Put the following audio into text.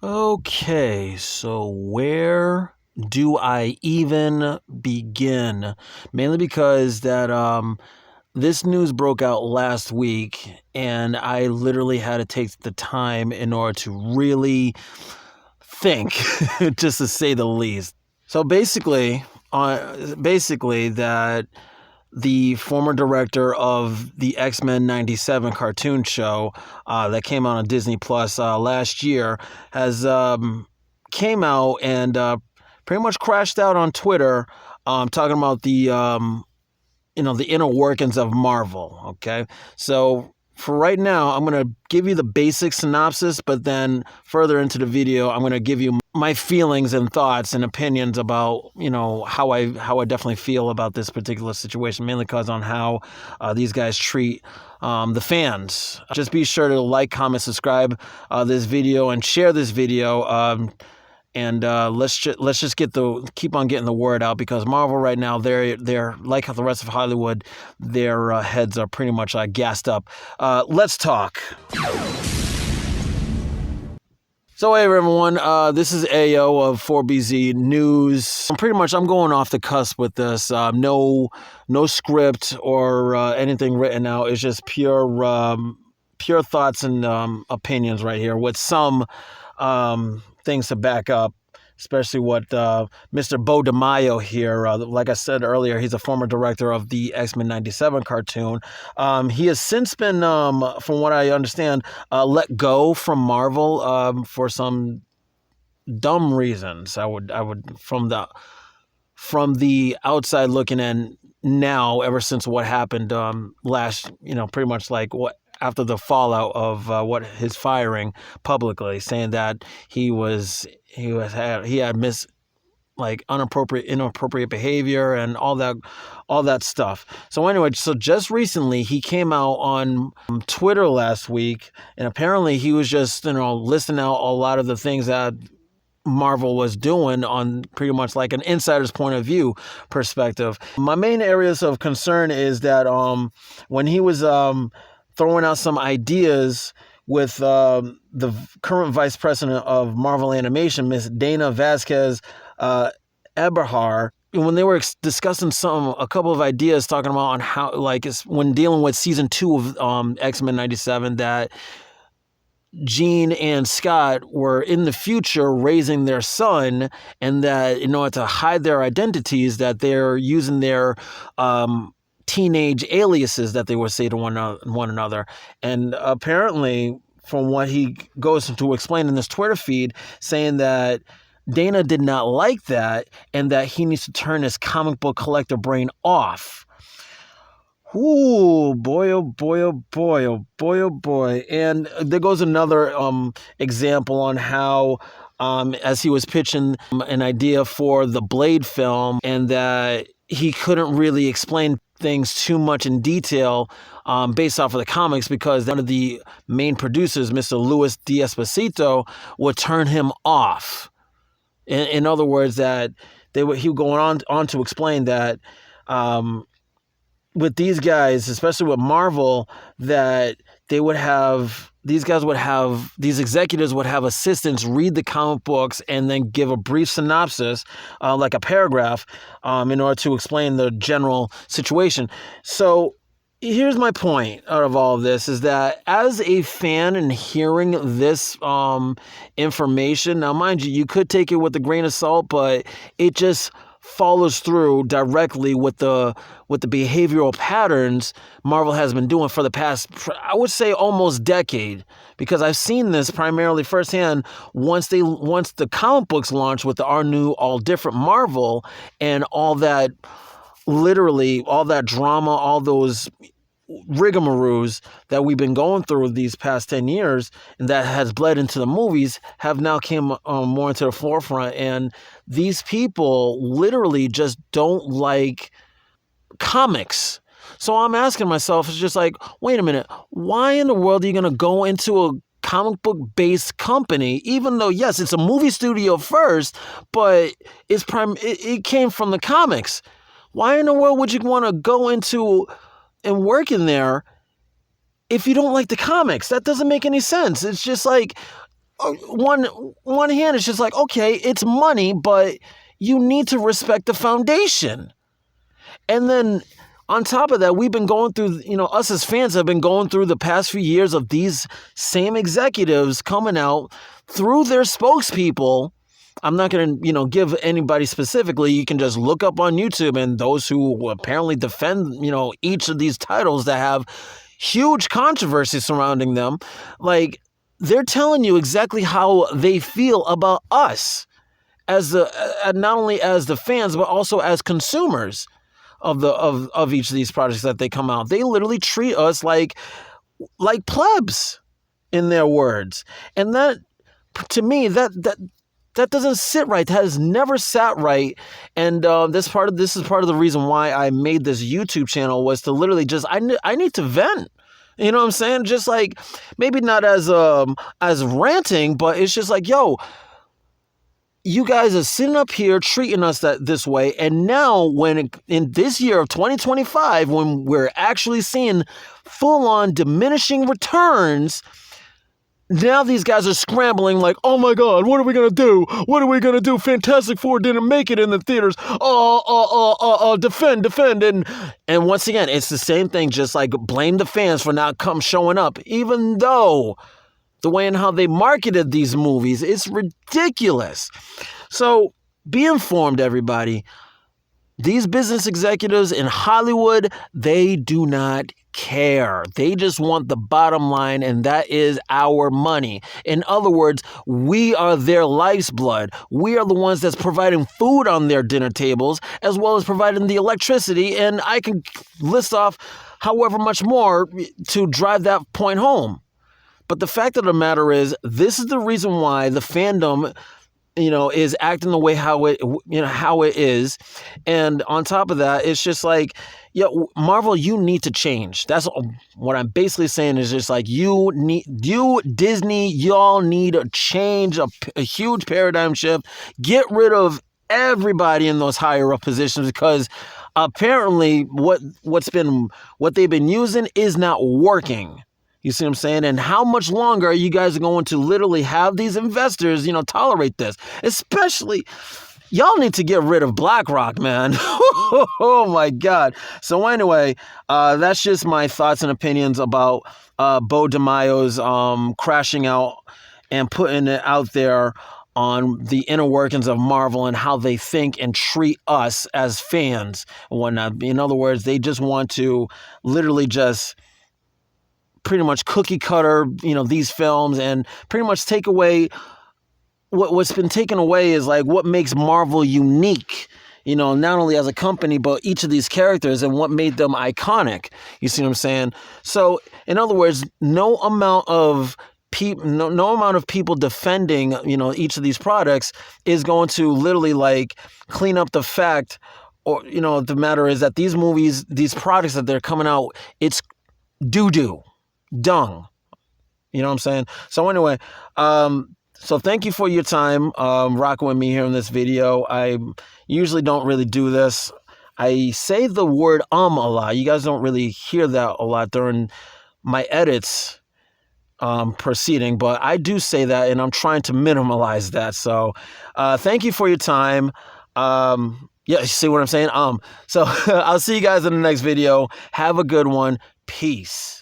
Okay, so where do I even begin? Mainly because that this news broke out last week, and I literally had to take the time in order to really think, just to say the least. So basically that the former director of the X-Men '97 cartoon show that came out on Disney Plus last year has came out and pretty much crashed out on Twitter, talking about the inner workings of Marvel. Okay, so for right now, I'm gonna give you the basic synopsis, but then further into the video, I'm gonna give you my feelings and thoughts and opinions about how I definitely feel about this particular situation, mainly because on how these guys treat the fans. Just be sure to like, comment, subscribe this video, and share this video. And let's just keep on getting the word out, because Marvel right now, they're like the rest of Hollywood, their heads are pretty much gassed up. Let's talk. So hey everyone, this is AO of 4BZ News. I'm going off the cusp with this. No script or anything written out. It's just pure thoughts and opinions right here, with some things to back up, especially what Mr. Beau Demayo here, like I said earlier, he's a former director of the X-Men '97 cartoon. He has since been, from what I understand, let go from Marvel for some dumb reasons. I would from the outside looking in now, ever since what happened last, pretty much like what after the fallout of what his firing publicly, saying that he had missed like inappropriate behavior and all that stuff. So anyway, so just recently he came out on Twitter last week, and apparently he was just listing out a lot of the things that Marvel was doing on pretty much like an insider's point of view perspective. My main areas of concern is that when he was throwing out some ideas with the current vice president of Marvel Animation, Miss Dana Vasquez Eberhard, when they were discussing a couple of ideas, talking about on how, like, when dealing with season 2 of X-Men '97, that Jean and Scott were in the future raising their son, and that in order to hide their identities, that they're using their teenage aliases that they would say to one another. And apparently, from what he goes to explain in this Twitter feed, saying that Dana did not like that, and that he needs to turn his comic book collector brain off. Ooh, boy, oh boy, oh boy, oh boy, oh boy. And there goes another example on how, as he was pitching an idea for the Blade film, and that he couldn't really explain things too much in detail based off of the comics, because one of the main producers, Mr. Luis D'Esposito, would turn him off. In other words, that he was going on to explain that with these guys, especially with Marvel, that these executives would have assistants read the comic books and then give a brief synopsis, like a paragraph, in order to explain the general situation. So here's my point out of all of this, is that as a fan and hearing this information, now mind you, you could take it with a grain of salt, but it just follows through directly with the behavioral patterns Marvel has been doing for the past, I would say, almost decade, because I've seen this primarily firsthand once the comic books launched with the Our New All Different Marvel, and all that, literally all that drama, all those rigamaroos that we've been going through these past 10 years, and that has bled into the movies, have now came more into the forefront. And these people literally just don't like comics. So I'm asking myself, it's just like, wait a minute, why in the world are you going to go into a comic book based company, even though, yes, it's a movie studio first, but it came from the comics? Why in the world would you want to go into and work in there if you don't like the comics? That doesn't make any sense. It's just like, one hand, it's just like, okay, it's money, but you need to respect the foundation. And then on top of that, we've been going through, us as fans have been going through the past few years of these same executives coming out through their spokespeople. I'm not going to, give anybody specifically. You can just look up on YouTube, and those who apparently defend, each of these titles that have huge controversy surrounding them, like, they're telling you exactly how they feel about us as not only as the fans, but also as consumers of each of these projects that they come out. They literally treat us like plebs, in their words. And that, to me, that doesn't sit right. That has never sat right. And this is part of the reason why I made this YouTube channel, was to literally just, I need to vent. You know what I'm saying? Just like, maybe not as ranting, but it's just like, yo, you guys are sitting up here treating us this way, and now in this year of 2025, when we're actually seeing full-on diminishing returns, now these guys are scrambling like, oh my God, what are we going to do? What are we going to do? Fantastic Four didn't make it in the theaters. Defend. And once again, it's the same thing, just like blame the fans for not showing up, even though the way and how they marketed these movies, it's ridiculous. So be informed, everybody. These business executives in Hollywood, they do not care. They just want the bottom line, and that is our money. In other words, we are their life's blood. We are the ones that's providing food on their dinner tables, as well as providing the electricity, and I can list off however much more to drive that point home. But the fact of the matter is, this is the reason why the fandom, is acting the way how it is. And on top of that, it's just like, Marvel, you need to change. That's what I'm basically saying, is just like, Disney, y'all need a change, a huge paradigm shift. Get rid of everybody in those higher up positions, because apparently what they've been using is not working. You see what I'm saying? And how much longer are you guys going to literally have these investors, tolerate this? Especially, y'all need to get rid of BlackRock, man. Oh my God. So anyway, that's just my thoughts and opinions about Beau Demayo's crashing out and putting it out there on the inner workings of Marvel and how they think and treat us as fans and whatnot. In other words, they just want to literally just pretty much cookie cutter, these films, and pretty much take away what's been taken away is like what makes Marvel unique, not only as a company, but each of these characters and what made them iconic. You see what I'm saying? So in other words, no amount of people defending, each of these products is going to literally like clean up the fact, or, the matter is that these movies, these products that they're coming out, it's doo-doo. Dung. You know what I'm saying? So anyway, so thank you for your time rocking with me here in this video. I usually don't really do this. I say the word a lot. You guys don't really hear that a lot during my edits proceeding, but I do say that, and I'm trying to minimize that. So thank you for your time. Yeah, you see what I'm saying? So I'll see you guys in the next video. Have a good one. Peace.